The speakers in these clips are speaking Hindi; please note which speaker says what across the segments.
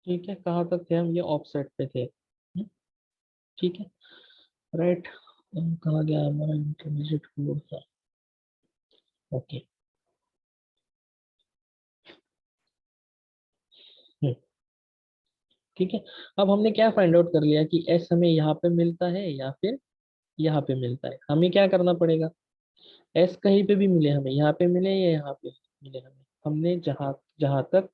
Speaker 1: ठीक है, कहाँ तक थे हम, ये ऑफसेट पे थे। ठीक है, राइट। कहाँ गया हमारा इंटरमीडिएट कोड था। ओके। ठीक है, अब हमने क्या फाइंड आउट कर लिया कि एस हमें यहाँ पे मिलता है या फिर यहाँ पे मिलता है। हमें क्या करना पड़ेगा, एस कहीं पे भी मिले हमें, यहाँ पे मिले या यहाँ पे मिले हमें, हमने जहाँ जहाँ तक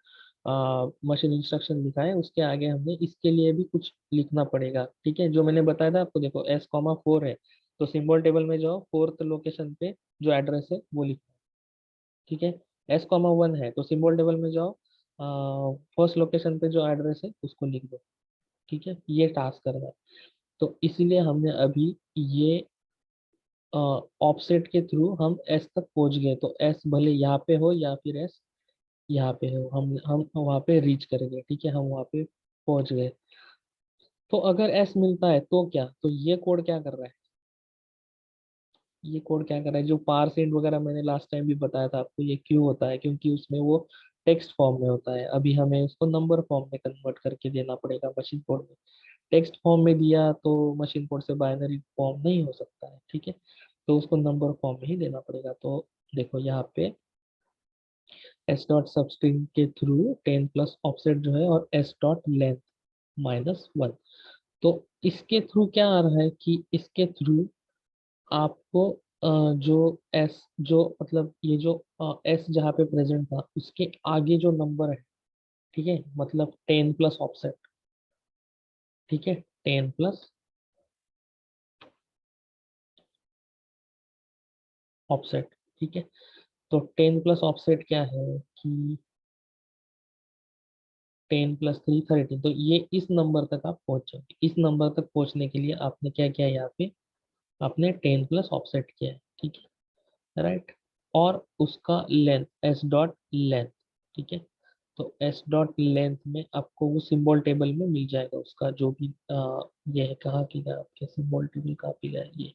Speaker 1: मशीन इंस्ट्रक्शन लिखा है उसके आगे हमने इसके लिए भी कुछ लिखना पड़ेगा। ठीक है, जो मैंने बताया था आपको, देखो एस कॉमा 4 है तो सिंबल टेबल में जाओ, फोर्थ लोकेशन पे जो एड्रेस है वो लिखो। ठीक है, एस कॉमा 1 है तो सिंबल टेबल में जाओ, फर्स्ट लोकेशन पे जो एड्रेस है उसको लिख दो। ठीक है, ये टास्क करना है। तो इसीलिए हमने अभी ये ऑफसेट के थ्रू हम एस तक पहुंच गए, तो एस भले यहाँ पे हो या फिर एस यहाँ पे हो, हम वहाँ पे रीच करेंगे। ठीक है, हम वहाँ पे पहुंच गए। तो अगर एस मिलता है तो क्या, तो ये कोड क्या कर रहा है, ये कोड क्या कर रहा है, जो पारसेंट वगैरह मैंने लास्ट टाइम भी बताया था आपको, ये क्यों होता है, क्योंकि उसमें वो टेक्स्ट फॉर्म में होता है। अभी हमें उसको नंबर फॉर्म में कन्वर्ट करके देना पड़ेगा मशीन कोड में। टेक्स्ट फॉर्म में दिया तो मशीन कोड से बाइनरी फॉर्म नहीं हो सकता है। ठीक है, तो उसको नंबर फॉर्म में ही देना पड़ेगा। तो देखो यहाँ पे एस डॉट सबस्ट्रिंग के थ्रू 10 प्लस ऑफसेट जो है, और एस डॉट लेंथ -1। तो इसके थ्रू क्या आ रहा है कि इसके थ्रू आपको जो एस, जो मतलब ये जो एस जहाँ पे प्रेजेंट था उसके आगे जो नंबर है, ठीक है, मतलब 10 प्लस ऑफसेट। ठीक है, 10 प्लस ऑफसेट। ठीक है, तो 10 प्लस ऑफसेट क्या है कि 10 + 3 13, तो ये इस नंबर तक आप पहुंच जाओगे। इस नंबर तक पहुंचने के लिए आपने क्या किया, यहाँ पे आपने 10 प्लस ऑफसेट किया है। ठीक है, राइट। और उसका लेंथ एस डॉट लेंथ। ठीक है, तो एस डॉट लेंथ में आपको वो सिंबल टेबल में मिल जाएगा उसका जो भी ये है, कहाँ की है आपके सिंबल टेबल का भी है ये।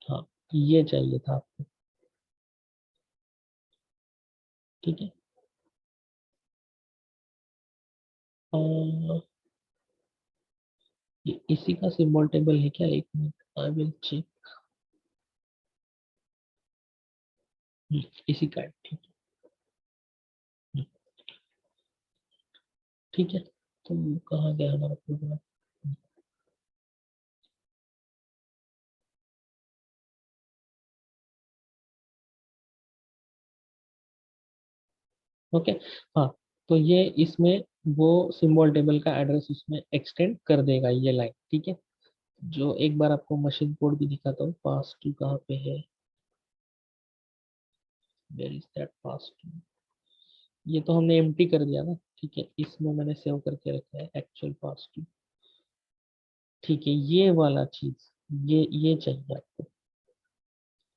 Speaker 1: हाँ, ये चाहिए था आपको। ठीक है, ये इसी का सिंबल टेबल है क्या, एक मिनट आई विल चेक। इसी का है, ठीक है। ठीक है, तो कहाँ गया हमारा प्रोग्राम। ओके, हाँ, तो ये इसमें वो सिंबल टेबल का एड्रेस उसमें एक्सटेंड कर देगा ये लाइन। ठीक है, जो एक बार आपको मशीन कोड भी दिखाता हूँ, पास टू कहाँ पे है, where is that pass two. ये तो हमने एम्प्टी कर दिया ना। ठीक है, इसमें मैंने सेव करके रखा है एक्चुअल पास टू। ठीक है, ये वाला चीज, ये चाहिए आपको।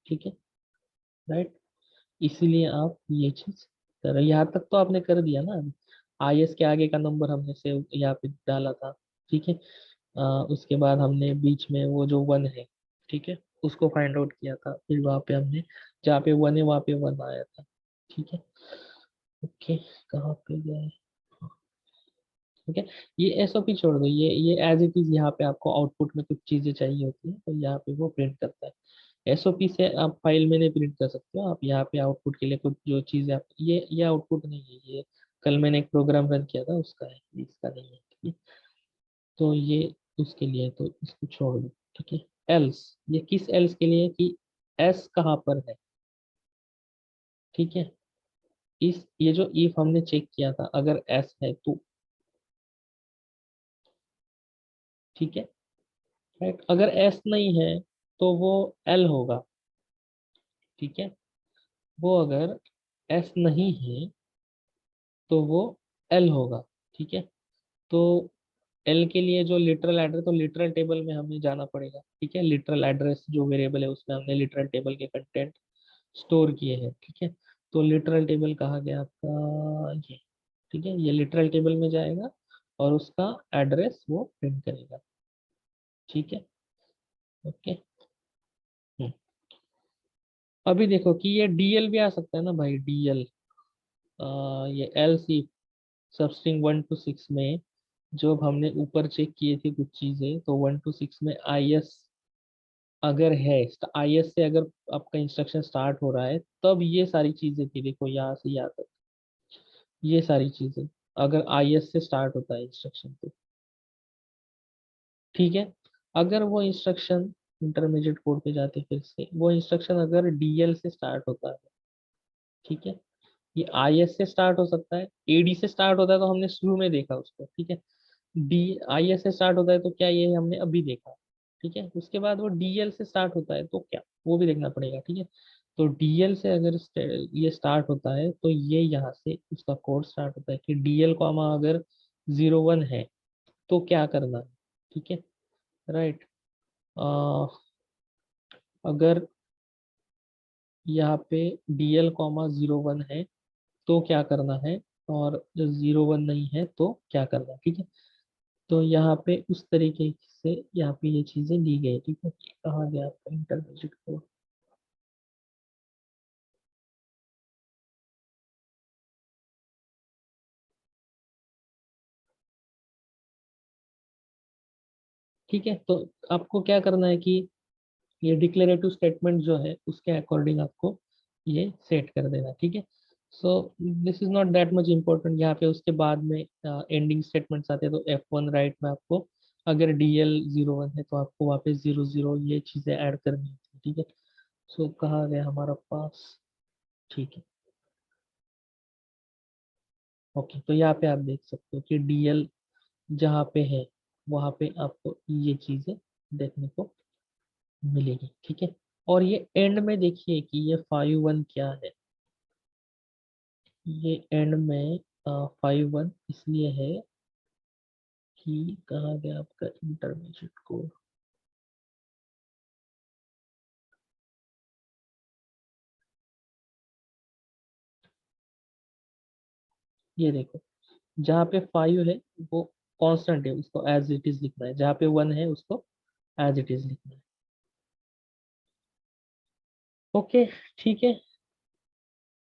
Speaker 1: ठीक है, राइट। इसीलिए आप ये चीज कर, यहाँ तक तो आपने कर दिया ना। आई एस के आगे का नंबर हमने सेव यहाँ पे डाला था। ठीक है, उसके बाद हमने बीच में वो जो 1 है, ठीक है, उसको फाइंड आउट किया था। फिर वहां पे हमने जहाँ पे 1 है वहां पे 1 आया था। ठीक है, ओके, कहाँ पे गए। ठीक है, ये एसओपी छोड़ दो, ये एज इट इज यहाँ पे आपको आउटपुट में कुछ चीजें चाहिए होती है तो यहाँ पे वो प्रिंट करता है। एसओपी से आप फाइल में नहीं प्रिंट कर सकते हो, आप यहाँ पे आउटपुट के लिए कुछ जो चीज़ आप, ये आउटपुट नहीं है, ये कल मैंने एक प्रोग्राम रन किया था उसका है, इसका नहीं है। ठीक है, तो ये उसके लिए है, तो इसको छोड़ दो। ठीक है, एल्स, ये किस एल्स के लिए है कि एस कहाँ पर है। ठीक है, इस ये जो इफ हमने चेक किया था, अगर एस है तो, ठीक है, राइट, अगर एस नहीं है तो वो एल होगा। ठीक है, वो अगर एस नहीं है तो वो एल होगा। ठीक है, तो एल के लिए जो लिटरल एड्रेस, तो लिटरल टेबल में हमें जाना पड़ेगा। ठीक है, लिटरल एड्रेस जो वेरिएबल है उसमें हमने लिटरल टेबल के कंटेंट स्टोर किए हैं। ठीक है, तो लिटरल टेबल कहाँ गया आपका, ये। ठीक है, ये लिटरल टेबल में जाएगा और उसका एड्रेस वो प्रिंट करेगा। ठीक है, ओके। हम्म, अभी देखो कि ये डीएल भी आ सकता है ना भाई, डीएल। ये एल सी सबस्ट्रिंग 1 to 6 में जब हमने ऊपर चेक किए थे कुछ चीजें, तो 1 to 6 में IS अगर है, IS से अगर आपका इंस्ट्रक्शन स्टार्ट हो रहा है, तब ये सारी चीजें थी, देखो यहाँ से यहाँ तक ये सारी चीजें, अगर IS से स्टार्ट होता है इंस्ट्रक्शन तो ठीक है। अगर वो इंस्ट्रक्शन, इंटरमीडिएट कोड पे जाते फिर से, वो इंस्ट्रक्शन अगर DL से स्टार्ट होता है, ठीक है, ये IS से स्टार्ट हो सकता है, AD से स्टार्ट होता है तो हमने शुरू में देखा उसको, ठीक है। IS से स्टार्ट होता है तो क्या, ये हमने अभी देखा, ठीक है। उसके बाद वो DL से स्टार्ट होता है तो क्या, वो भी देखना पड़ेगा, ठीक है। तो DL से अगर ये स्टार्ट होता है तो ये यहाँ से उसका कोड स्टार्ट होता है कि DL कॉमा अगर 01 है तो क्या करना है, ठीक है, राइट। अगर यहाँ पे DL कॉमा 01 है तो क्या करना है, और 01 नहीं है तो क्या करना है, ठीक है। तो यहाँ पे उस तरीके से यहाँ पे ये चीजें दी गई, ठीक है। कहाँ गया आपका इंटरमीडिएट कोड, ठीक है। तो आपको क्या करना है कि ये डिक्लेरेटिव स्टेटमेंट जो है उसके अकॉर्डिंग आपको ये सेट कर देना, ठीक है। सो this is not that much important. यहाँ पे उसके बाद में एंडिंग स्टेटमेंट्स आते हैं, तो F1 राइट में आपको अगर DL 01 है तो आपको वापस 00 ये चीजें ऐड करनी होती है, ठीक है। सो कहाँ गया हमारा पास, ठीक है, ओके। तो यहाँ पे आप देख सकते हो कि DL जहाँ पे है वहाँ पे आपको ये चीजें देखने को मिलेगी, ठीक है। और ये एंड में देखिए कि ये 5-1 क्या है, ये एंड में 5-1 इसलिए है कि कहाँ गया आपका इंटरमीडिएट कोड, ये देखो, जहाँ पे 5 है वो कांस्टेंट है, उसको एज इट इज लिखना है, जहाँ पे 1 है उसको एज इट इज लिखना है, ओके, ठीक है।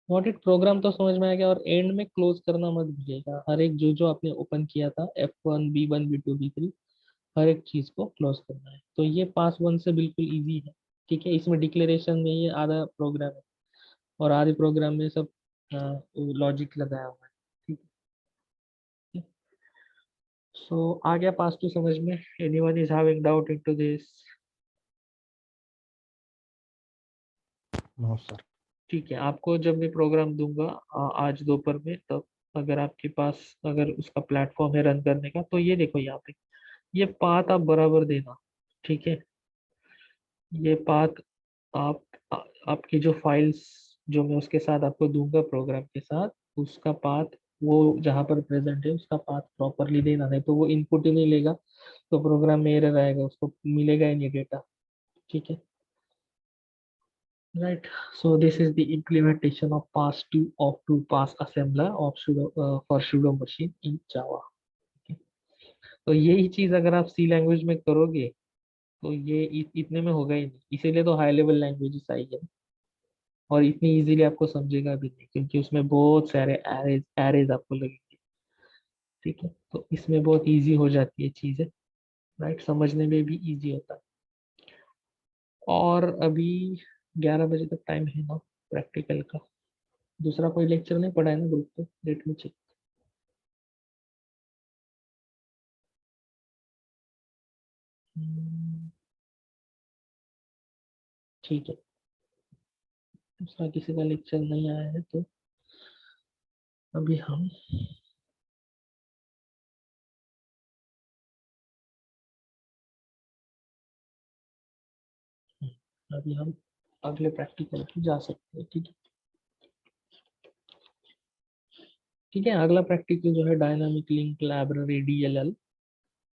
Speaker 1: नोट इट, प्रोग्राम तो समझ में आ गया। और एंड में क्लोज करना मत भूलिएगा, हर एक जो जो आपने ओपन किया था F1 B1 B2 B3, हर एक चीज को क्लोज करना है। तो ये पास वन से बिल्कुल इजी है, ठीक है। इसमें डिक्लेरेशन में ये आधा प्रोग्राम है और आधे प्रोग्राम में सब लॉजिक लगाया हुआ है, ठीक है। सो आ गया पास टू समझ में, anyone is having doubt into this?
Speaker 2: No sir.
Speaker 1: ठीक है, आपको जब मैं प्रोग्राम दूंगा आज दोपहर में, तब अगर आपके पास अगर उसका प्लेटफॉर्म है रन करने का, तो ये देखो यहाँ पे ये पाथ आप बराबर देना, ठीक है। ये पाथ आप आपकी जो फाइल्स जो मैं उसके साथ आपको दूंगा प्रोग्राम के साथ, उसका पाथ वो जहाँ पर प्रेजेंट है उसका पाथ प्रॉपरली देना, नहीं तो वो इनपुट ही नहीं लेगा तो प्रोग्राम में एरर आएगा, उसको मिलेगा ही नहीं डेटा, ठीक है, right. So this is the implementation of pass two of two pass assembler of sudo for sudo machine in Java. तो यही चीज अगर आप सी लैंग्वेज में करोगे तो ये इतने में होगा ही नहीं, इसीलिए तो हाई लेवल लैंग्वेजेस आई है। और इतनी इजीली आपको समझेगा भी नहीं क्योंकि उसमें बहुत सारे एरेज एरेज आपको लगेंगे, ठीक है। तो इसमें बहुत इजी हो जाती है चीजें, राइट, समझने में भी इजी होता है। और अभी 11 बजे तक टाइम है ना प्रैक्टिकल का? दूसरा कोई लेक्चर नहीं पढ़ा है ना ग्रुप पे? Let me check. ठीक है, दूसरा किसी का लेक्चर नहीं आया है तो अभी हम अभी हम अगले प्रैक्टिकल की जा सकते हैं, ठीक है। ठीक है, अगला प्रैक्टिकल जो है डायनामिक लिंक लाइब्रेरी DLL,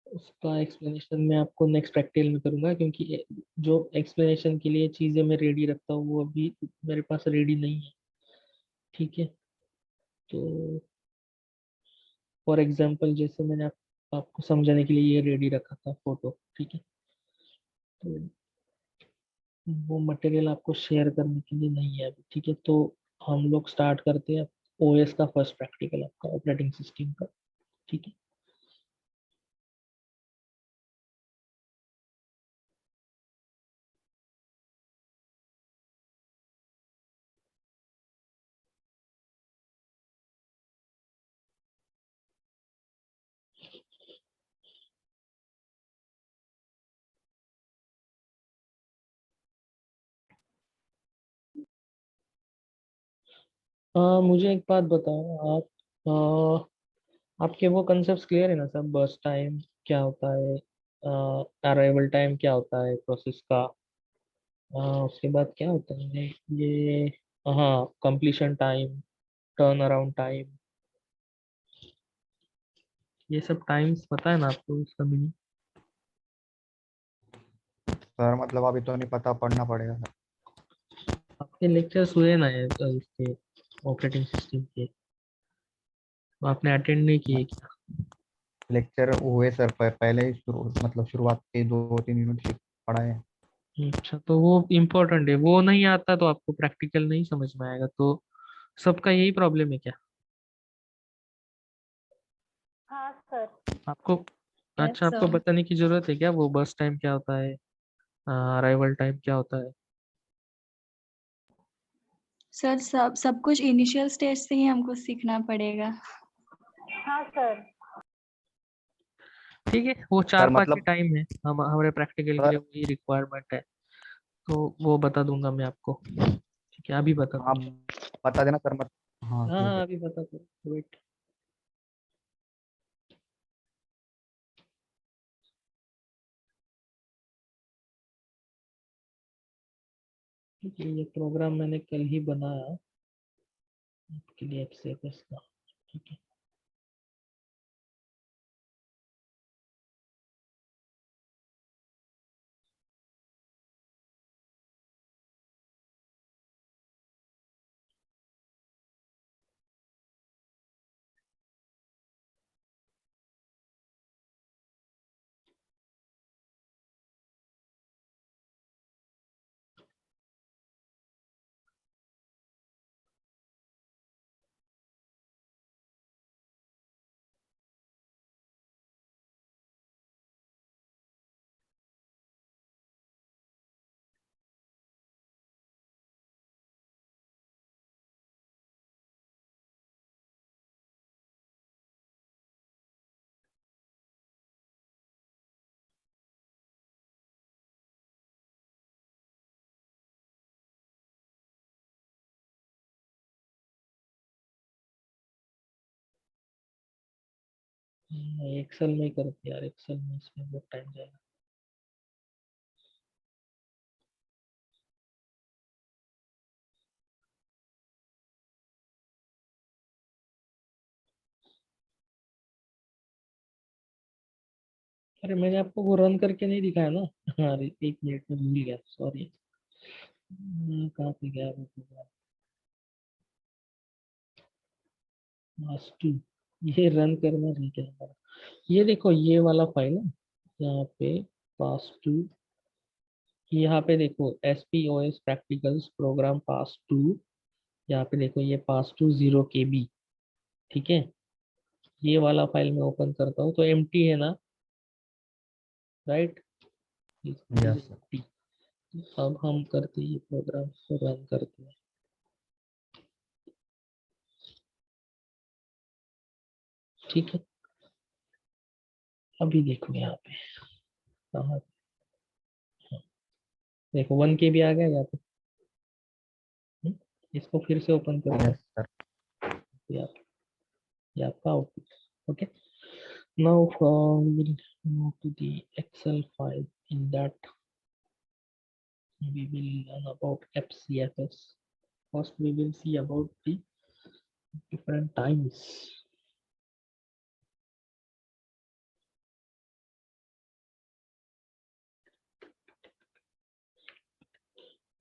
Speaker 1: उसका एक्सप्लेनेशन मैं आपको नेक्स्ट प्रैक्टिकल में करूंगा, क्योंकि जो एक्सप्लेनेशन के लिए चीजें मैं रेडी रखता हूँ वो अभी मेरे पास रेडी नहीं है, ठीक है। तो फॉर एग्जांपल जैसे मैंने आपको समझाने के लिए ये रेडी रखा था फोटो, ठीक है, तो वो मटेरियल आपको शेयर करने के लिए नहीं है अभी, ठीक है। तो हम लोग स्टार्ट करते हैं OS का फर्स्ट प्रैक्टिकल, आपका ऑपरेटिंग सिस्टम का, ठीक है। मुझे एक बात बताओ आप, आपके वो कंसेप्ट क्लियर है ना सब? बस टाइम क्या होता है, अराइवल टाइम क्या होता है प्रोसेस का, उसके बाद क्या होता है ये, हाँ completion time, turn around time, ये सब टाइम्स पता है ना आपको इसका मीनिंग?
Speaker 2: सर मतलब अभी तो नहीं पता, पढ़ना पड़ेगा सर।
Speaker 1: आपके लेक्चर्स हुए ना ये, इसके ऑपरेटिंग सिस्टम के, तो आपने अटेंड नहीं किए क्या?
Speaker 2: लेक्चर हुए सर, पहले ही शुरू मतलब शुरुआत के 2-3 यूनिट पढ़ा है।
Speaker 1: अच्छा, तो वो इम्पोर्टेंट है, वो नहीं आता तो आपको प्रैक्टिकल नहीं समझ में आएगा, तो सबका यही प्रॉब्लम है क्या
Speaker 3: हाँ सर।
Speaker 1: आपको?
Speaker 3: यस
Speaker 1: अच्छा, आपको
Speaker 3: सर।
Speaker 1: बताने की जरूरत है क्या वो बस टाइम क्या होता है, अराइवल टाइम क्या होता है?
Speaker 3: सर सब सब कुछ इनिशियल स्टेज से ही हमको सीखना पड़ेगा। हाँ सर।
Speaker 1: ठीक है, वो चार
Speaker 2: सर
Speaker 1: पांच ही
Speaker 2: मतलब
Speaker 1: टाइम है, हम हमारे प्रैक्टिकल के लिए
Speaker 2: सर,
Speaker 1: वही रिक्वायरमेंट है, तो वो बता दूंगा मैं आपको। ठीक है, अभी बता
Speaker 2: आप
Speaker 1: दूंगा।
Speaker 2: बता देना सर मत। हाँ
Speaker 1: हाँ
Speaker 2: ठीक
Speaker 1: हाँ,
Speaker 2: है।
Speaker 1: अभी बता दो, वेट। ठीक है, ये प्रोग्राम मैंने कल ही बनाया आपके लिए एक्सेस का। ठीक है, एक्सेल में ही करते यार, एक्सेल में इसमें बहुत टाइम जाएगा। अरे मैंने आपको वो रन करके नहीं दिखाया ना। अरे एक मिनट में भूल गया, सॉरी। कहाँ पे गया वो प्रोग्राम? मास्टू, ये रन करना ठीक है हमारा। ये देखो ये वाला फाइल है यहाँ पे, पास टू, यहाँ पे देखो S P O S practicals program pass two, यहाँ पे देखो ये पास टू 0 KB। ठीक है, ये वाला फाइल मैं ओपन करता हूँ तो एम्प्टी है ना, right? Is
Speaker 2: yes sir.
Speaker 1: Empty. अब हम करते हैं ये प्रोग्राम को रन करते हैं। ठीक है, अभी देखो यहाँ पे कहाँ, देखो 1 KB आ गया यहाँ पे। इसको फिर से ओपन करते
Speaker 2: यस
Speaker 1: हैं,
Speaker 2: सर।
Speaker 1: ये आपका output. Okay, now we will move to the excel file. In that we will learn about FCFS. First we will see about the different times.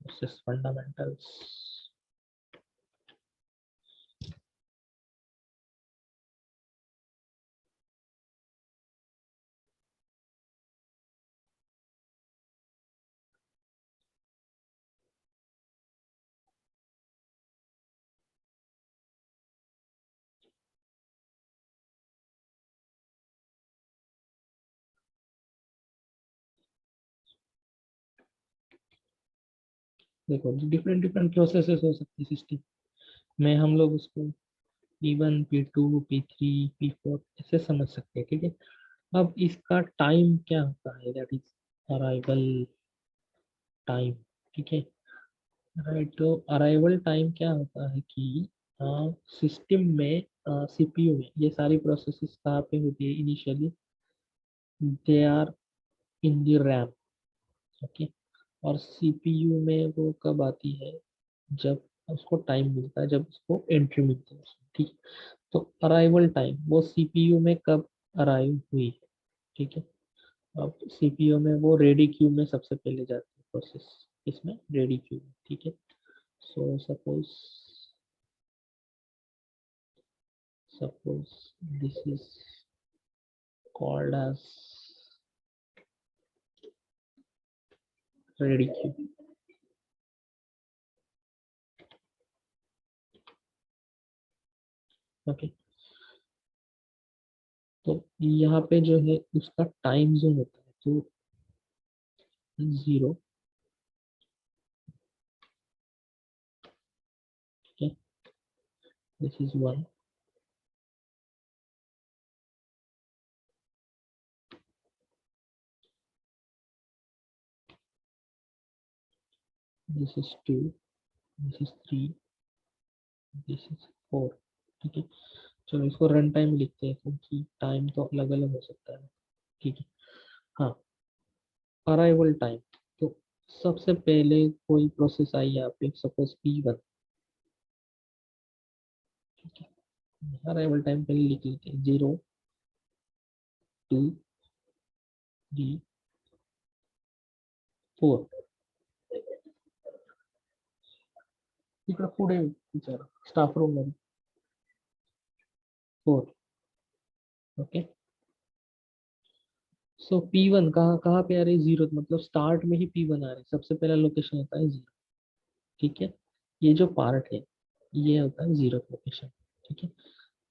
Speaker 1: This is fundamentals. देखो डिफरेंट डिफरेंट प्रोसेसेस हो सकते हैं सिस्टम में, हम लोग उसको P1 P2 P3 P4 ऐसे समझ सकते हैं। ठीक है, अब इसका टाइम क्या होता है, दैट इज अराइवल टाइम। ठीक है, राइट, तो अराइवल टाइम क्या होता है कि सिस्टम में सीपीयू में ये सारी प्रोसेसेस कहाँ पे होती है initially, they are in the RAM. Okay, और सीपीयू में वो कब आती है, जब उसको टाइम मिलता है, जब उसको एंट्री मिलती है उसमें, ठीक है। तो अराइवल टाइम वो सीपीयू में कब अराइव हुई है, ठीक है। अब सीपीयू में वो रेडी क्यू में सबसे पहले जाती है प्रोसेस, इसमें रेडी क्यू में, ठीक है। सो suppose this is called as ready queue। Okay, तो यहाँ पे जो है उसका टाइम जोन होता है, तो 0, ठीक है, this is 1, this is 2, this is 3, this is 4, ठीक है। चलो इसको रन टाइम लिखते हैं क्योंकि टाइम तो अलग अलग हो सकता है, ठीक है। हाँ, अराइवल टाइम, तो सबसे पहले कोई प्रोसेस आई यहाँ पे, सपोज P1, ठीक है। अराइवल टाइम पहले लिख लेते हैं, 0, 2, 3, 4। ఇక్కడ ఫుడ్ ఇచ్చారు స్టాఫ్ రూమ్ में 4। ओके, सो P1 कहाँ कहाँ पे आ रही है, 0, मतलब स्टार्ट में ही P1 आ रही है, सबसे पहला लोकेशन होता है 0, ठीक है। ये जो पार्ट है ये होता है 0 लोकेशन, ठीक है।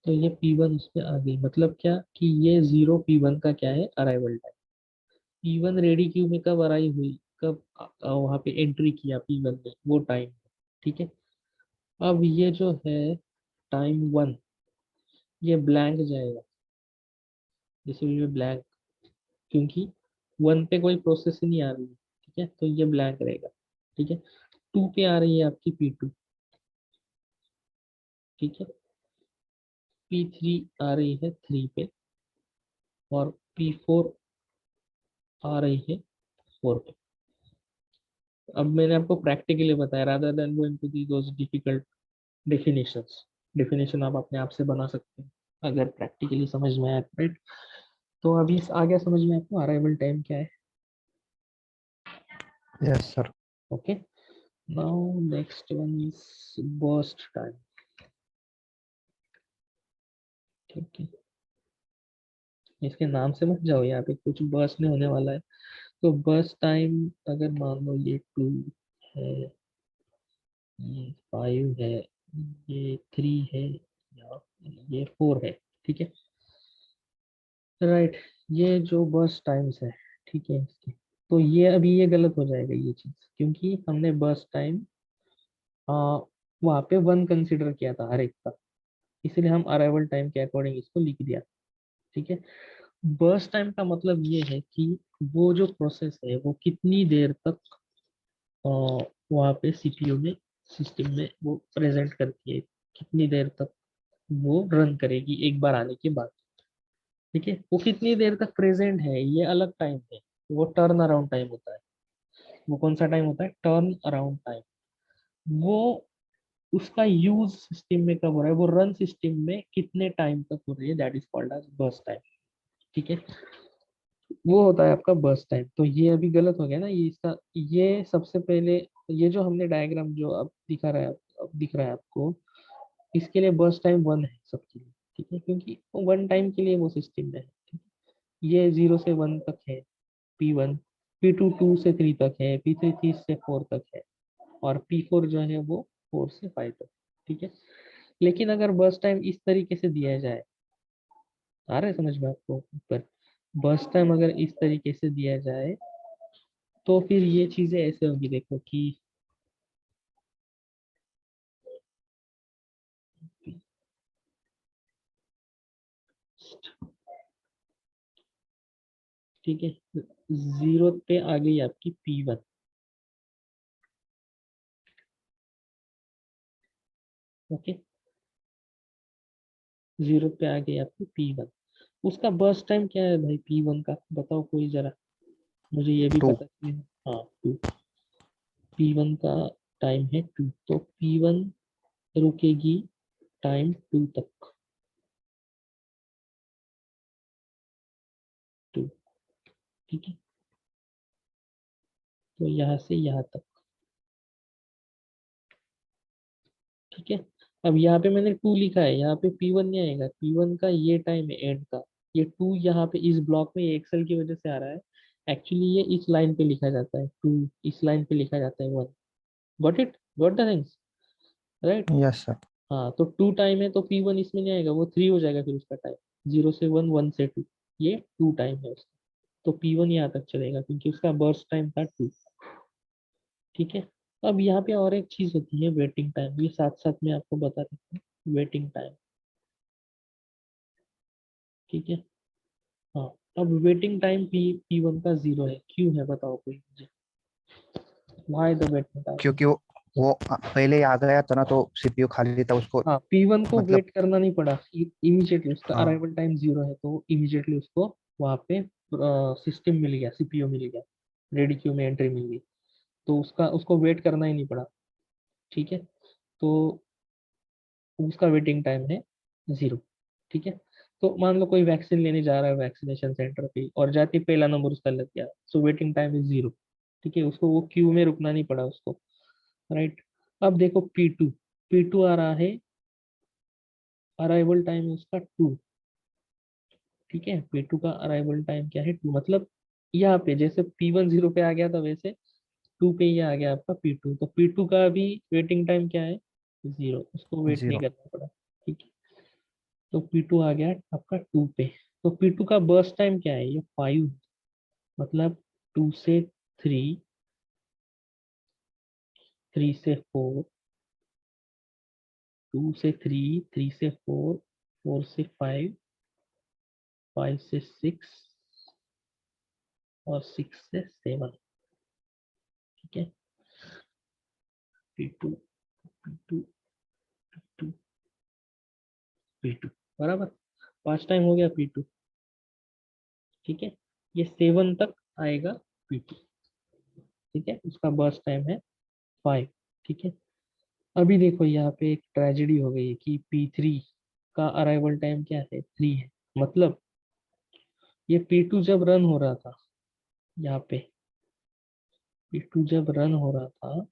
Speaker 1: तो ये P1 उस पे आ गई, मतलब क्या कि ये 0 P1 का क्या है, arrival time. P1 ready queue में कब अराइव हुई, कब वहां पे एंट्री किया P1 ने, वो टाइम, ठीक है। अब ये जो है टाइम 1, ये ब्लैंक जाएगा, दिस विल बी ब्लैंक, क्योंकि 1 पे कोई प्रोसेस ही नहीं आ रही है, ठीक है, तो ये ब्लैंक रहेगा, ठीक है। 2 पे आ रही है आपकी P2, ठीक है। P3 आ रही है 3 पे, और P4 आ रही है 4 पे। अब मैंने आपको प्रैक्टिकली बताया, rather than going to the those difficult definitions, definition आप अपने आप से बना सकते हैं अगर प्रैक्टिकली समझ में आया, राइट। तो अभी आ गया समझ में आपको अराइवल टाइम क्या है।
Speaker 2: Yes sir.
Speaker 1: Okay, now next one is burst time, ठीक है। इसके नाम से मत जाओ, यहाँ पे कुछ बर्स्ट नहीं होने वाला है। तो बर्स्ट टाइम अगर मान लो ये 2 है, ये 5 है, ये 3 है, या ये 4 है, ठीक है, राइट। ये जो बर्स्ट टाइम्स है, ठीक है इसके, तो ये अभी ये गलत हो जाएगा ये चीज, क्योंकि हमने बर्स्ट टाइम वहाँ पे 1 कंसिडर किया था हर एक का, इसलिए हम अराइवल टाइम के अकॉर्डिंग इसको लिख दिया, ठीक है। बर्स्ट टाइम का मतलब ये है कि वो जो प्रोसेस है वो कितनी देर तक वहाँ पे सीपीयू में, सिस्टम में वो प्रेजेंट करती है, कितनी देर तक वो रन करेगी एक बार आने के बाद, ठीक है। वो कितनी देर तक प्रेजेंट है ये अलग टाइम है, वो टर्न अराउंड टाइम होता है। वो कौन सा टाइम होता है, टर्न अराउंड टाइम। वो उसका यूज सिस्टम में कब हो रहा है, वो रन सिस्टम में कितने टाइम तक हो रही है, that is called as burst time, ठीक है। वो होता है आपका बर्स्ट टाइम। तो ये अभी गलत हो गया ना, ये इसका, ये सबसे पहले ये जो हमने डायग्राम जो अब दिखा रहा है, अब दिख रहा है आपको, इसके लिए बर्स्ट टाइम 1 है सबके लिए, ठीक है, क्योंकि 1 टाइम के लिए वो सिस्टम में है, ठीक है? ये 0 से 1 तक है P1, P2 2 से 3 तक है, P3 3 से 4 तक है, और P4 जो है वो 4 से 5 तक, ठीक है। लेकिन अगर बर्स्ट टाइम इस तरीके से दिया जाए, आ रहा है समझ में आपको ऊपर, बर्स्ट टाइम अगर इस तरीके से दिया जाए, तो फिर ये चीजें ऐसे होंगी, देखो कि ठीक है, 0 पे आ गई आपकी P1, ओके। 0 पे आ गई आपकी P1। उसका बर्स्ट टाइम क्या है भाई P1 का, बताओ कोई जरा, मुझे ये भी
Speaker 2: 2।
Speaker 1: पता नहीं है। हाँ 2, P1 का टाइम है 2, तो P1 रुकेगी टाइम 2 तक, 2, ठीक है। तो यहाँ से यहाँ तक, ठीक है। अब यहाँ पे मैंने 2 लिखा है, यहाँ पे P1 नहीं आएगा, P1 का ये टाइम है एंड का, ये 2 यहाँ पे इस ब्लॉक में एक्सेल की वजह से आ रहा है। एक्चुअली ये इस लाइन पे लिखा जाता है 2, इस लाइन पे लिखा जाता है 1। Got it, got the things, right.
Speaker 2: Yes sir.
Speaker 1: हाँ तो 2 टाइम है तो P1 इसमें नहीं आएगा, वो 3 हो जाएगा फिर उसका टाइम, 0 से 1, 1 से 2, ये 2 टाइम है उसका। तो P1 यहाँ तक चलेगा क्योंकि उसका बर्स्ट टाइम था 2, ठीक है। अब यहाँ पे और एक चीज होती है वेटिंग टाइम, ये साथ साथ में आपको बता देता हूँ वेटिंग टाइम, ठीक है। हाँ, अब वेटिंग टाइम P1 का 0 है, क्यों है बताओ कोई मुझे, व्हाई द वेटिंग टाइम।
Speaker 2: क्योंकि वो पहले ही आ गया था ना, तो सीपीयू खाली था उसको।
Speaker 1: हाँ P1 को
Speaker 2: मतलब
Speaker 1: वेट करना नहीं पड़ा, इमीडिएटली उसका
Speaker 2: हाँ
Speaker 1: अराइवल टाइम 0 है तो इमीडिएटली उसको वहाँ पे सिस्टम मिल गया, सीपीयू मिल गया, रेडी क्यू में एंट्री मिल गई, तो उसका उसको वेट करना ही नहीं पड़ा, ठीक है। तो उसका वेटिंग टाइम है 0, ठीक है। तो मान लो कोई वैक्सीन लेने जा रहा है वैक्सीनेशन सेंटर पे और जाते ही पहला नंबर उसका लग गया, सो वेटिंग टाइम इज 0, ठीक है। उसको वो क्यू में रुकना नहीं पड़ा उसको, राइट। अब देखो P2 आ रहा है, अराइवल टाइम उसका 2, ठीक है। P2 का अराइवल टाइम क्या है 2, मतलब यहाँ पे जैसे P1 0 पे आ गया था वैसे 2 पे ये आ गया आपका P2, तो P2 का भी वेटिंग टाइम क्या है 0, उसको वेट नहीं
Speaker 2: 0।
Speaker 1: करना पड़ा, ठीक है। तो P2 आ गया आपका 2 पे, तो P2 का बर्स्ट टाइम क्या है ये 5, मतलब 2 से 3, 3 से 4, 2 से 3, 3 से 4, 4 से 5, 5 से 6 और 6 से 7, ठीक है। P2, P2, P2, P2 बराबर 5 टाइम हो गया P2, ठीक है। ये 7 तक आएगा P2, ठीक है। उसका बर्स्ट टाइम है 5, ठीक है। अभी देखो यहाँ पे एक ट्रेजेडी हो गई है कि P3 का अराइवल टाइम क्या है 3 है, मतलब ये P2 जब रन हो रहा था, यहाँ पे P2 जब रन हो रहा था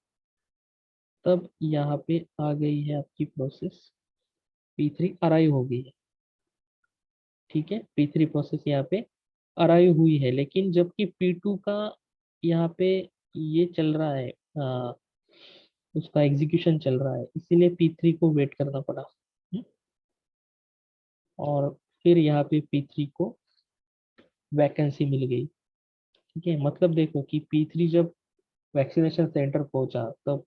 Speaker 1: तब यहाँ पे आ गई है आपकी प्रोसेस P3 अराइव हो गई है, ठीक है। P3 प्रोसेस यहाँ पे अराइव हुई है, लेकिन जबकि P2 का यहाँ पे ये चल रहा है, उसका एग्जीक्यूशन चल रहा है, इसीलिए P3 को वेट करना पड़ा। और फिर यहाँ पे P3 को वैकेंसी मिल गई, ठीक है। मतलब देखो कि P3 जब वैक्सीनेशन सेंटर पहुंचा तब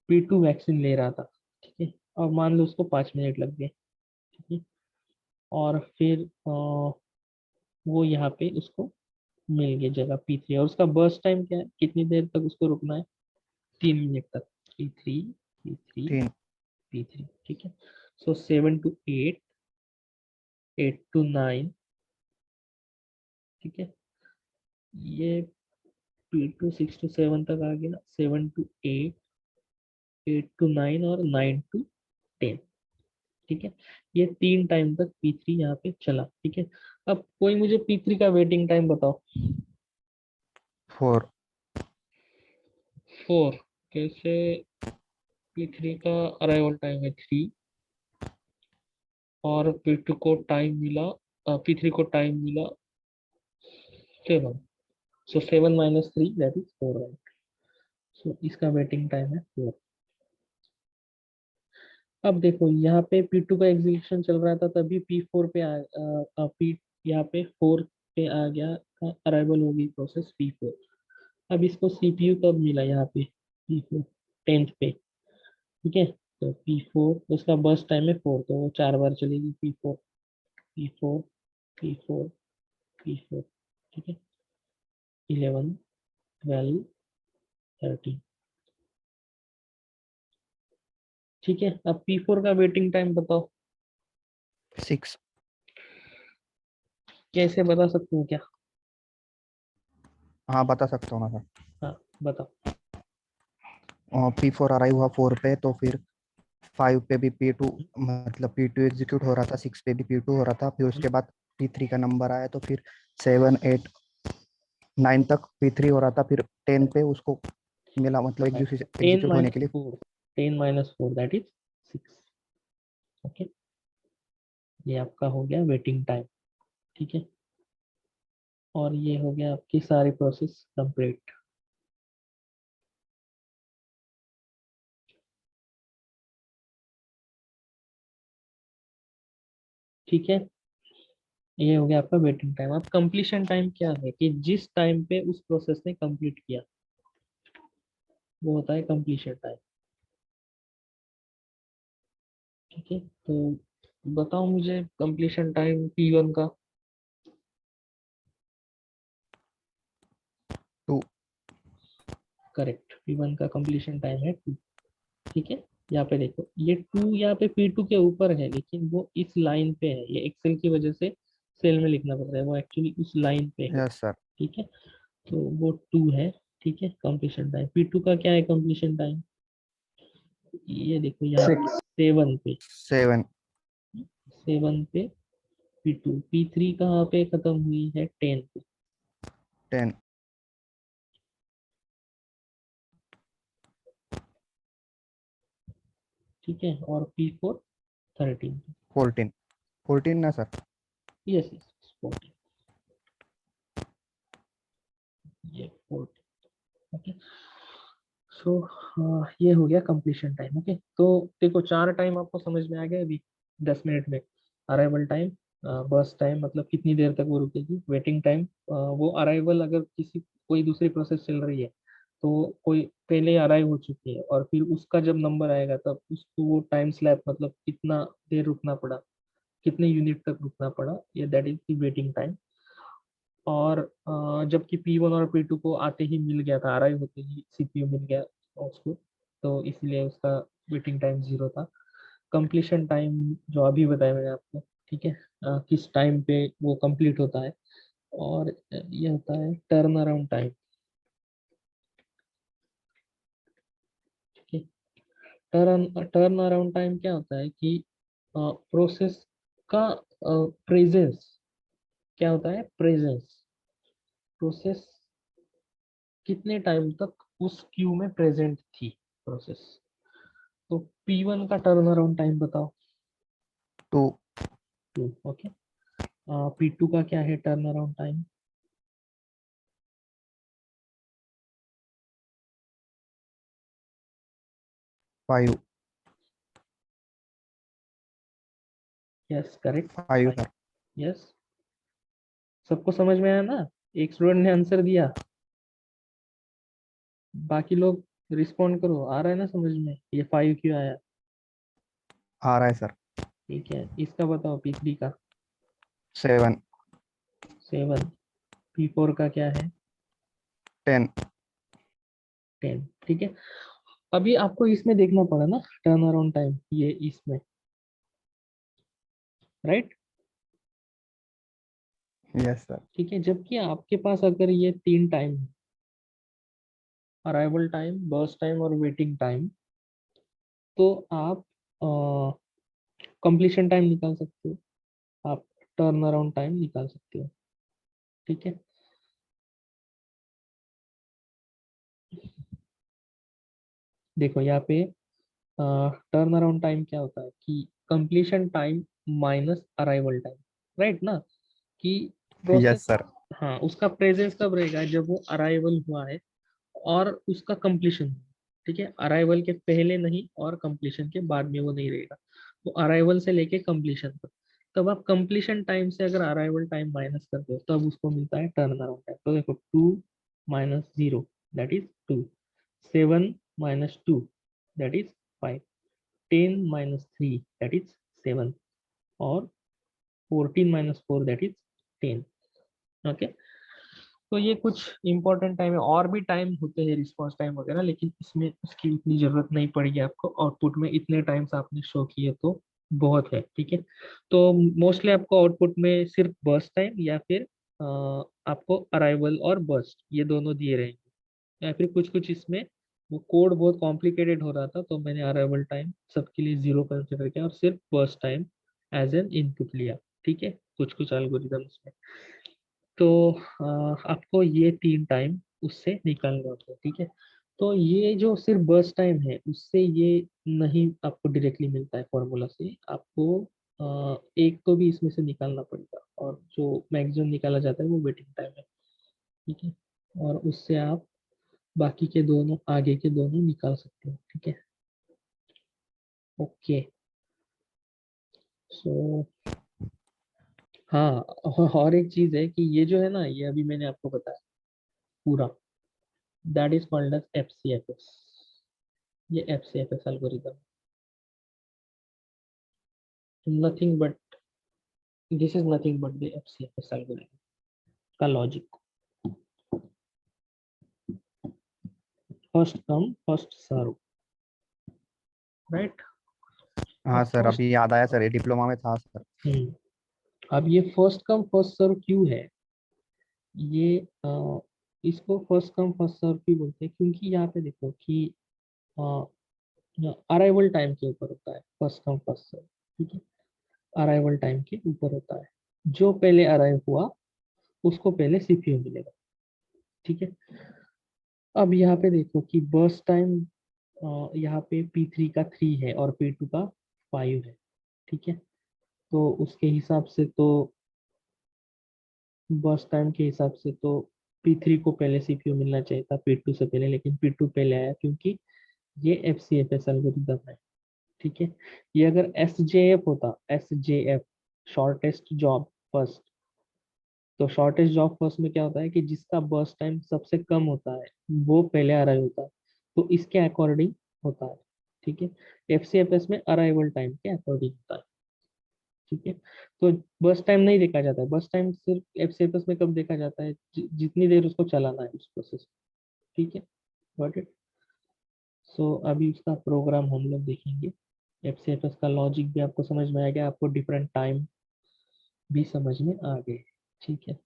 Speaker 1: P2 वैक्सीन ले रहा था, ठीक है। और मान लो उसको 5 मिनट लग गए, ठीक है। और फिर वो यहाँ पे उसको मिल गई जगह P3, और उसका बर्स्ट टाइम क्या है, कितनी देर तक उसको रुकना है, 3 मिनट तक, P3, P3,
Speaker 2: 3।
Speaker 1: P3, ठीक है। सो 7 to 8, 8 to 9, ठीक है। ये P2 6 to 7 तक आ गया, 7 to 8, 8 to 9 और 9 to 10, ठीक है। ये 3 टाइम तक P3 यहाँ पे चला, ठीक है। अब कोई मुझे P3 का वेटिंग टाइम बताओ।
Speaker 2: 4।
Speaker 1: 4, कैसे, P3 का अराइवल टाइम है 3 और P2 को टाइम मिला, P3 को टाइम मिला 7, सो 7 minus 3 दैट इज 4, राइट। सो इसका वेटिंग टाइम है 4। अब देखो यहाँ पे P2 का एग्जीक्यूशन चल रहा था तभी P4 पे P यहाँ पे 4 पे आ गया, अराइवल होगी प्रोसेस P4। अब इसको सीपीयू कब मिला यहाँ पे P4 10th पे, ठीक है। तो P4 उसका बस टाइम है 4, तो वो 4 बार चलेगी P4, P4, P4, P4, ठीक है। 11, 12, 13, ठीक है। अब P4 का वेटिंग टाइम बताओ।
Speaker 2: 6।
Speaker 1: कैसे बता सकते हो क्या?
Speaker 2: हाँ बता सकता हूँ ना सर।
Speaker 1: हाँ बताओ।
Speaker 2: P4 अराइव हुआ 4 पे, तो फिर 5 पे भी P2, मतलब P2 एग्जीक्यूट हो रहा था, 6 पे भी P2 हो रहा था, फिर उसके बाद P3 का नंबर आया, तो फिर 7 8 9 तक P3 हो रहा था, फिर 10 पे उसको मिला, मतलब
Speaker 1: टेन
Speaker 2: एग्जीक्यूट होने
Speaker 1: माइनस
Speaker 2: के लिए।
Speaker 1: Four 10 - 4 that is 6। ओके, ये आपका हो गया वेटिंग टाइम। ठीक है, और ये हो गया आपकी सारी प्रोसेस कंप्लीट। ठीक है, ये हो गया आपका वेटिंग टाइम। अब कंप्लीशन टाइम क्या है कि जिस टाइम पे उस प्रोसेस ने कंप्लीट किया वो होता है कंप्लीशन टाइम। ठीक है, तो बताओ मुझे कंप्लीशन टाइम P1 का।
Speaker 2: 2।
Speaker 1: करेक्ट, P1 का कंप्लीशन टाइम है 2। ठीक है, यहाँ पे देखो ये 2 यहाँ पे P2 के ऊपर है, लेकिन वो इस लाइन पे है, ये एक्सेल की वजह से सेल में लिखना पड़ रहा है, वो एक्चुअली उस लाइन पे है।
Speaker 2: Yes sir.
Speaker 1: ठीक है, तो वो 2 है। ठीक है, कंप्लीशन टाइम P2 का क्या है कंप्लीशन टाइम? ये देखो यहाँ पे 7 पे,
Speaker 2: 7।
Speaker 1: 7 पे P2, P3 कहाँ पे खत्म हुई है? 10 पे।
Speaker 2: 10।
Speaker 1: ठीक है, और P4 13 पे।
Speaker 2: 14। 14 ना सर।
Speaker 1: यस यस 14, ये 14। ओके, सो ये हो गया कंप्लीशन टाइम। ओके, तो देखो 4 टाइम आपको समझ में आ गया अभी 10 मिनट में। अराइवल टाइम, बस टाइम मतलब कितनी देर तक वो रुकेगी, वेटिंग टाइम वो अराइवल अगर किसी कोई दूसरी प्रोसेस चल रही है तो कोई पहले अराइव हो चुकी है और फिर उसका जब नंबर आएगा तब उसको वो टाइम स्लैब मतलब कितना देर रुकना पड़ा, कितने यूनिट तक रुकना पड़ा, ये that is the waiting time. और जबकि P1 और P2 को आते ही मिल गया था, अराइव होते ही CPU मिल गया उसको, तो इसलिए उसका वेटिंग टाइम 0 था। कंप्लीशन टाइम जो अभी बताया मैंने आपको, ठीक है, किस टाइम पे वो कंप्लीट होता है। और ये होता है टर्न अराउंड टाइम। ठीक है, टर्न अराउंड टाइम क्या होता है कि प्रोसेस का प्रेजेंस, क्या होता है प्रेजेंस, प्रोसेस कितने टाइम तक उस क्यू में प्रेजेंट थी प्रोसेस। तो P1 का टर्न अराउंड टाइम बताओ।
Speaker 2: 2।
Speaker 1: 2। ओके, P2 का क्या है turn around time?
Speaker 2: 5।
Speaker 1: Yes correct,
Speaker 2: 5
Speaker 1: 5।
Speaker 2: Sir.
Speaker 1: Yes, सबको समझ में आया ना? एक स्टूडेंट ने आंसर दिया, बाकी लोग रिस्पॉन्ड करो, आ रहा है ना समझ में ये 5 क्यों आया?
Speaker 2: आ रहा है सर।
Speaker 1: ठीक है, इसका बताओ P3 का।
Speaker 2: 7।
Speaker 1: 7। P4 का क्या है?
Speaker 2: 10।
Speaker 1: 10। ठीक है, अभी आपको इसमें देखना पड़ा ना टर्न अराउंड टाइम, ये इसमें, राइट?
Speaker 2: Yes sir.
Speaker 1: ठीक है, जबकि आपके पास अगर ये 3 time, arrival time, burst time और वेटिंग टाइम, तो आप कंप्लीशन टाइम निकाल सकते हो, आप टर्न अराउंड टाइम निकाल सकते हो। ठीक है, देखो यहाँ पे टर्न अराउंड टाइम क्या होता है कि completion time minus arrival time, right ना? कि
Speaker 2: यस
Speaker 1: प्रोसेस,
Speaker 2: सर।
Speaker 1: हाँ उसका प्रेजेंस कब रहेगा? जब वो अराइवल हुआ है और उसका कंप्लीशन। ठीक है, अराइवल के पहले नहीं और कंप्लीशन के बाद में वो नहीं रहेगा, वो अराइवल से लेके कंप्लीशन तक। तब आप कंप्लीशन टाइम से अगर अराइवल टाइम माइनस करते हो तब उसको मिलता है टर्न अराउंड टाइम। तो देखो 2 - 0 that is 2, 7 - 2 that is 5, 10 - 3 that is 7, और 14 - 4 दैट इज 10। ओके, तो ये कुछ इंपॉर्टेंट टाइम है, और भी टाइम होते हैं रिस्पॉन्स टाइम वगैरह, लेकिन इसमें उसकी उतनी जरूरत नहीं पड़ेगी आपको। आउटपुट में इतने टाइम्स आपने शो किए तो बहुत है, ठीक है। तो मोस्टली आपको आउटपुट में सिर्फ बर्स्ट टाइम या फिर आपको अराइवल और बर्स्ट ये दोनों दिए रहेंगे, या फिर कुछ कुछ इसमें वो कोड बहुत कॉम्प्लिकेटेड हो रहा था तो मैंने अराइवल टाइम सबके लिए 0 कंसिडर किया और सिर्फ burst time as an input लिया, ठीक है, कुछ कुछ एल्गोरिदम्स में। तो आपको ये 3 टाइम उससे निकालना होता है, ठीक है। तो ये जो सिर्फ बर्स्ट टाइम है उससे ये नहीं आपको डायरेक्टली मिलता है फॉर्मूला से, आपको एक तो भी इसमें से निकालना पड़ेगा, और जो मैक्सिमम निकाला जाता है वो वेटिंग टाइम है, ठीक है। और उससे आप बाकी के दोनों, आगे के दोनों निकाल सकते हो, ठीक है। ओके, सो हाँ, और एक चीज है कि ये जो है ना, ये अभी मैंने आपको बताया पूरा, that is called as FCFS. ये FCFS algorithm, nothing but this is nothing but the FCFS algorithm का logic. First come first serve, right.
Speaker 2: हाँ
Speaker 1: अब
Speaker 2: सर,
Speaker 1: फर्स्ट,
Speaker 2: अभी याद आया सर, ये डिप्लोमा में था सर।
Speaker 1: अब ये फर्स्ट कम फर्स्ट सर्व क्यों है? ये इसको फर्स्ट कम फर्स्ट सर्व क्यों बोलते हैं? क्योंकि यहाँ पे देखो कि अराइवल टाइम के ऊपर होता है फर्स्ट कम फर्स्ट सर्व, ठीक है। अराइवल टाइम के ऊपर होता है, जो पहले अराइव हुआ उसको पहले सीपीयू मिलेगा, ठीक है। अब यहाँ पे देखो कि बर्स्ट टाइम यहाँ पे P3 का 3 है और P2 का 5 है, ठीक है। तो उसके हिसाब से तो बर्स्ट टाइम के हिसाब से तो P3 को पहले सीपीयू मिलना चाहिए था P2 से पहले, लेकिन P2 पहले आया क्योंकि ये एफसीएफएस एल्गोरिदम है, ठीक है। ये अगर एसजेएफ होता, एसजेएफ शॉर्टेस्ट जॉब फर्स्ट, तो शॉर्टेस्ट जॉब फर्स्ट में क्या होता है कि जिसका बर्स्ट टाइम सबसे कम होता है वो पहले अराइव होता है, तो इसके अकॉर्डिंग होता है, ठीक है। एफसीएफएस में अराइवल टाइम के अकॉर्डिंग होता है, ठीक है। तो बर्स्ट टाइम नहीं देखा जाता है, बर्स्ट टाइम सिर्फ एफसीएफएस में कब देखा जाता है, जितनी देर उसको चलाना है उस प्रोसेस, ठीक है। Got it. सो अभी उसका प्रोग्राम हम लोग देखेंगे। एफसीएफएस का लॉजिक भी आपको समझ में आ गया, आपको डिफरेंट टाइम भी समझ में आ गए, ठीक है।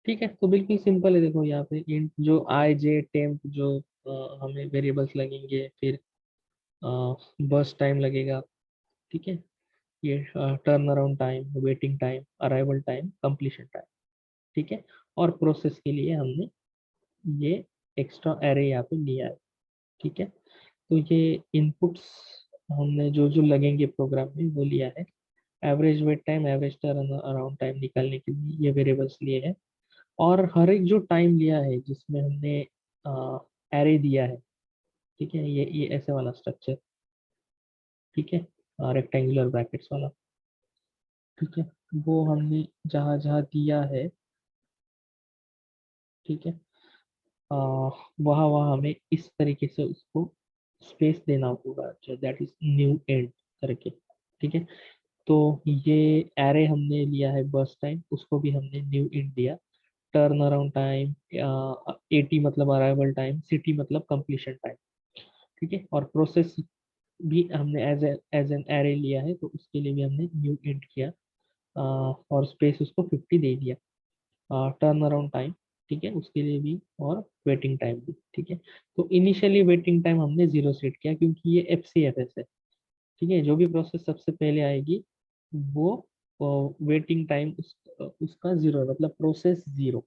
Speaker 1: ठीक है, तो बिल्कुल सिंपल है, देखो यहाँ पे इंट जो आई जे टेम्प जो हमें वेरिएबल्स लगेंगे, फिर बस टाइम लगेगा, ठीक है। ये turn around time, waiting time, arrival time, completion time, ठीक है। और प्रोसेस के लिए हमने ये एक्स्ट्रा एरे यहाँ पे लिया है, ठीक है। तो ये इनपुट्स हमने जो जो लगेंगे प्रोग्राम में वो लिया है। Average weight time, average turn around time निकालने के लिए ये वेरिएबल्स लिए हैं, और हर एक जो टाइम लिया है जिसमें हमने एरे दिया है, ठीक है, ये ऐसे वाला स्ट्रक्चर, ठीक है, रेक्टेंगुलर ब्रैकेट्स वाला, ठीक है, वो हमने जहाँ जहाँ दिया है, ठीक है, वहाँ वहाँ हमें इस तरीके से उसको स्पेस देना होगा, दैट इज न्यू एंड करके, ठीक है। तो ये एरे हमने लिया है बर्स्ट टाइम, उसको भी हमने न्यू इंट दिया। टर्न अराउंड टाइम, 80 मतलब अराइवल टाइम, सिटी मतलब कंप्लीशन टाइम, ठीक है। और प्रोसेस भी हमने एज एन एरे लिया है, तो उसके लिए भी हमने न्यू इंट किया, और स्पेस उसको 50 दे दिया। टर्न अराउंड टाइम, ठीक है, उसके लिए भी, और वेटिंग टाइम भी, ठीक है। तो इनिशियली वेटिंग टाइम हमने 0 सेट किया क्योंकि ये एफसीएफएस है, ठीक है। जो भी प्रोसेस सबसे पहले आएगी वो वेटिंग टाइम उसका 0 है, मतलब प्रोसेस 0,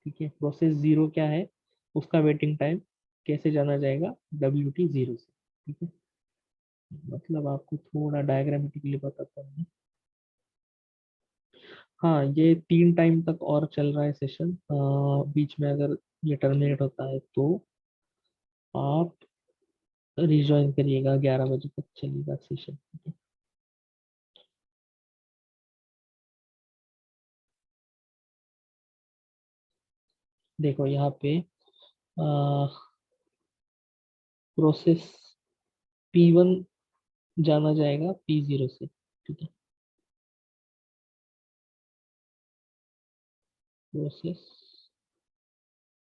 Speaker 1: ठीक है। प्रोसेस 0 क्या है, उसका वेटिंग टाइम कैसे जाना जाएगा, WT 0 से, ठीक है। मतलब आपको थोड़ा डायग्रामेटिकली बताता हूँ मैं। हाँ, ये 3 टाइम तक और चल रहा है सेशन, बीच में अगर ये टर्मिनेट होता है तो आप रिज्वाइन करिएगा, 11 बजे तक चलेगा सेशन, ठीक है। देखो यहाँ पे प्रोसेस P1 जाना जाएगा P0 से, ठीक है। प्रोसेस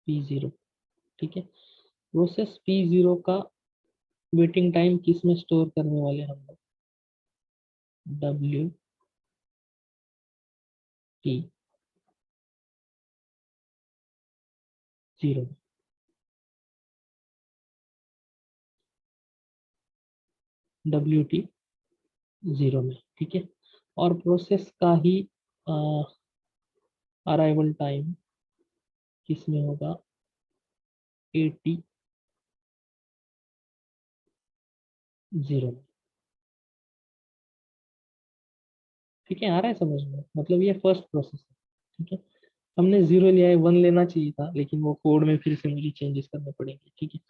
Speaker 1: P0, ठीक है। प्रोसेस P0 का वेटिंग टाइम किस में स्टोर करने वाले हम लोग, WT0, WT0 में, ठीक है। और प्रोसेस का ही अराइवल टाइम किस में होगा, AT0 में, ठीक है। आ रहा है समझ में, मतलब ये फर्स्ट प्रोसेस है, ठीक है। हमने 0 लिया है, 1 लेना चाहिए था, लेकिन वो कोड में फिर से मुझे चेंजेस करने पड़ेंगे, ठीक है।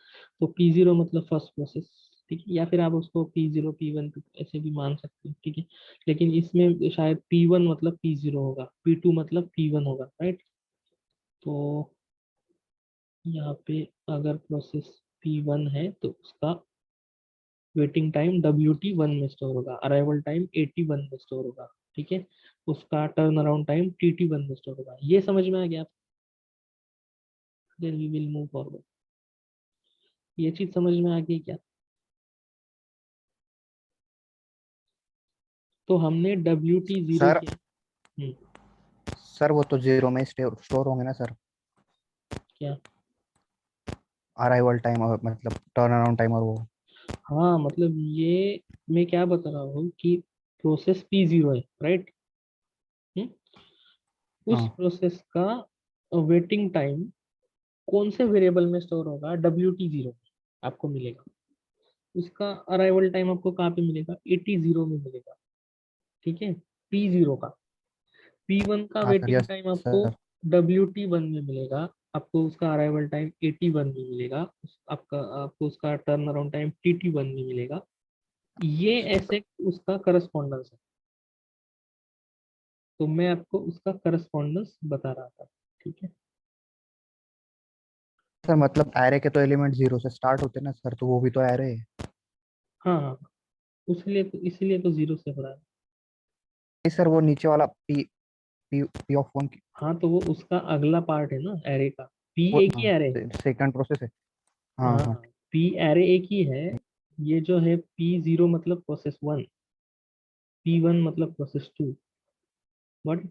Speaker 1: तो P0 मतलब फर्स्ट प्रोसेस, ठीक है, या फिर आप उसको P0 P1 ऐसे भी मान सकते हैं, ठीक है। लेकिन इसमें शायद P1 मतलब P0 होगा, P2 मतलब P1 होगा, राइट। तो यहाँ पे अगर प्रोसेस P1 है तो उसका वेटिंग टाइम WT1 में स्टोर होगा, अराइवल टाइम AT1 में स्टोर होगा, ठीक है। उसका टर्न अराउंड टाइम TT1 में स्टोर होगा। ये समझ में आ गया, then we will move forward. ये चीज समझ में आ गई क्या? तो हमने WT0
Speaker 2: सर
Speaker 1: के
Speaker 2: सर वो तो 0 में स्टोर होंगे ना सर,
Speaker 1: क्या,
Speaker 2: अराइवल टाइम और मतलब टर्न अराउंड टाइम और वो।
Speaker 1: हाँ मतलब ये मैं क्या बता रहा हूँ कि प्रोसेस P0 है, राइट। उस
Speaker 2: हाँ
Speaker 1: प्रोसेस का वेटिंग टाइम कौन से वेरिएबल में स्टोर होगा, WT0 आपको मिलेगा। उसका अराइवल टाइम आपको कहाँ पे मिलेगा, AT0 में मिलेगा, ठीक है। P0 का, P1 का
Speaker 2: हाँ सर,
Speaker 1: वेटिंग
Speaker 2: यस
Speaker 1: टाइम आपको
Speaker 2: सर।
Speaker 1: WT1 में मिलेगा, आपको उसका अराइवल टाइम AT1 में मिलेगा, आपको उसका टर्न अराउंड टाइम TT1 में मिलेगा। ये ऐसे उसका करस्पॉन्डेंस है, तो मैं आपको उसका करस्पॉन्डेंस बता रहा था, ठीक है।
Speaker 2: सर मतलब एरे के तो एलिमेंट 0 से स्टार्ट होते हैं ना सर, तो वो भी तो एरे है।
Speaker 1: हाँ हाँ, इसलिए तो 0 से हो रहा है।
Speaker 2: नहीं सर, वो नीचे वाला पी पी पी ऑफ 1
Speaker 1: हाँ तो वो उसका अगला पार्ट है ना एरे का, P
Speaker 2: वो
Speaker 1: एक ही एरे है।
Speaker 2: सेकंड प्रोसेस है। हाँ
Speaker 1: हाँ
Speaker 2: हाँ।
Speaker 1: हाँ, P एरे एक ही है। ये जो है P0 मतलब प्रोसेस 1, P1 मतलब प्रोसेस 2, बट